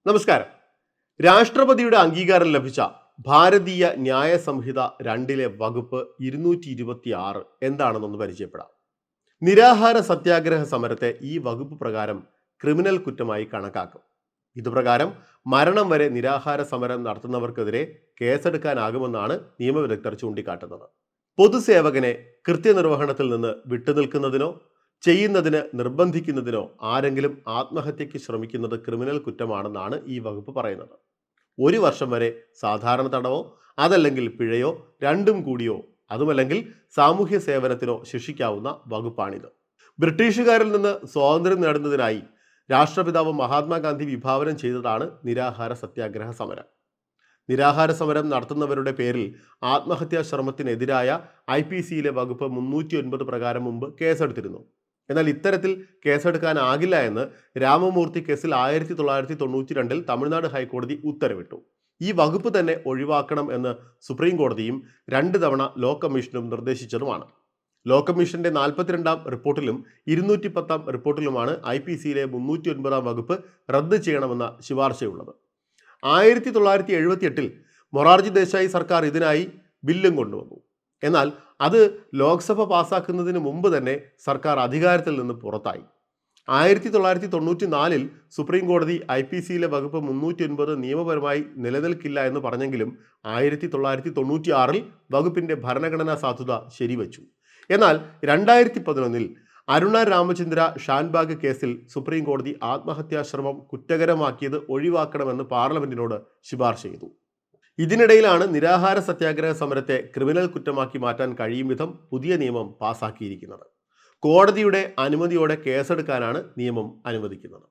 നമസ്കാരം. രാഷ്ട്രപതിയുടെ അംഗീകാരം ലഭിച്ച ഭാരതീയ ന്യായ സംഹിത രണ്ടിലെ വകുപ്പ് 226 എന്താണെന്നൊന്ന് പരിചയപ്പെടാം. നിരാഹാര സത്യാഗ്രഹ സമരത്തെ ഈ വകുപ്പ് പ്രകാരം ക്രിമിനൽ കുറ്റമായി കണക്കാക്കും. ഇതുപ്രകാരം മരണം വരെ നിരാഹാര സമരം നടത്തുന്നവർക്കെതിരെ കേസെടുക്കാനാകുമെന്നാണ് നിയമവിദഗ്ധർ ചൂണ്ടിക്കാട്ടുന്നത്. പൊതുസേവകനെ കൃത്യനിർവഹണത്തിൽ നിന്ന് വിട്ടുനിൽക്കുന്നതിനോ ചെയ്യുന്നതിന് നിർബന്ധിക്കുന്നതിനോ ആരെങ്കിലും ആത്മഹത്യയ്ക്ക് ശ്രമിക്കുന്നത് ക്രിമിനൽ കുറ്റമാണെന്നാണ് ഈ വകുപ്പ് പറയുന്നത്. 1 വർഷം വരെ സാധാരണ തടവോ അതല്ലെങ്കിൽ പിഴയോ രണ്ടും കൂടിയോ അതുമല്ലെങ്കിൽ സാമൂഹ്യ സേവനത്തിനോ ശിക്ഷിക്കാവുന്ന വകുപ്പാണിത്. ബ്രിട്ടീഷുകാരിൽ നിന്ന് സ്വാതന്ത്ര്യം നേടുന്നതിനായി രാഷ്ട്രപിതാവ് മഹാത്മാഗാന്ധി വിഭാവനം ചെയ്തതാണ് നിരാഹാര സത്യാഗ്രഹ സമരം. നിരാഹാര സമരം നടത്തുന്നവരുടെ പേരിൽ ആത്മഹത്യാ ശ്രമത്തിനെതിരായ IPCയിലെ വകുപ്പ് 309 പ്രകാരം മുമ്പ് കേസെടുത്തിരുന്നു. എന്നാൽ ഇത്തരത്തിൽ കേസെടുക്കാനാകില്ല എന്ന് രാമമൂർത്തി കേസിൽ 1992 തമിഴ്നാട് ഹൈക്കോടതി ഉത്തരവിട്ടു. ഈ വകുപ്പ് തന്നെ ഒഴിവാക്കണം എന്ന് സുപ്രീം കോടതിയും 2 തവണ ലോ കമ്മീഷനും നിർദ്ദേശിച്ചതുമാണ്. ലോ കമ്മീഷന്റെ 42-ാം റിപ്പോർട്ടിലും 210-ാം റിപ്പോർട്ടിലുമാണ് IPCയിലെ 309-ാം വകുപ്പ് റദ്ദ് ചെയ്യണമെന്ന ശുപാർശയുള്ളത്. 1978-ൽ മൊറാർജി ദേശായി സർക്കാർ ഇതിനായി ബില്ലും കൊണ്ടുവന്നു. എന്നാൽ അത് ലോക്സഭ പാസാക്കുന്നതിന് മുമ്പ് തന്നെ സർക്കാർ അധികാരത്തിൽ നിന്ന് പുറത്തായി. 1994-ൽ സുപ്രീം കോടതി IPCയിലെ വകുപ്പ് 309 നിയമപരമായി നിലനിൽക്കില്ല എന്ന് പറഞ്ഞെങ്കിലും 1996-ൽ വകുപ്പിന്റെ ഭരണഘടനാ സാധുത ശരിവച്ചു. എന്നാൽ 2011-ൽ അരുണ രാമചന്ദ്ര ഷാൻബാഗ് കേസിൽ സുപ്രീം കോടതി ആത്മഹത്യാശ്രമം കുറ്റകരമാക്കിയത് ഒഴിവാക്കണമെന്ന് പാർലമെന്റിനോട് ശുപാർശ ചെയ്തു. ഇതിനിടയിലാണ് നിരാഹാര സത്യാഗ്രഹ സമരത്തെ ക്രിമിനൽ കുറ്റമാക്കി മാറ്റാൻ കഴിയും വിധം പുതിയ നിയമം പാസാക്കിയിരിക്കുന്നത്. കോടതിയുടെ അനുമതിയോടെ കേസെടുക്കാനാണ് നിയമം അനുവദിക്കുന്നത്.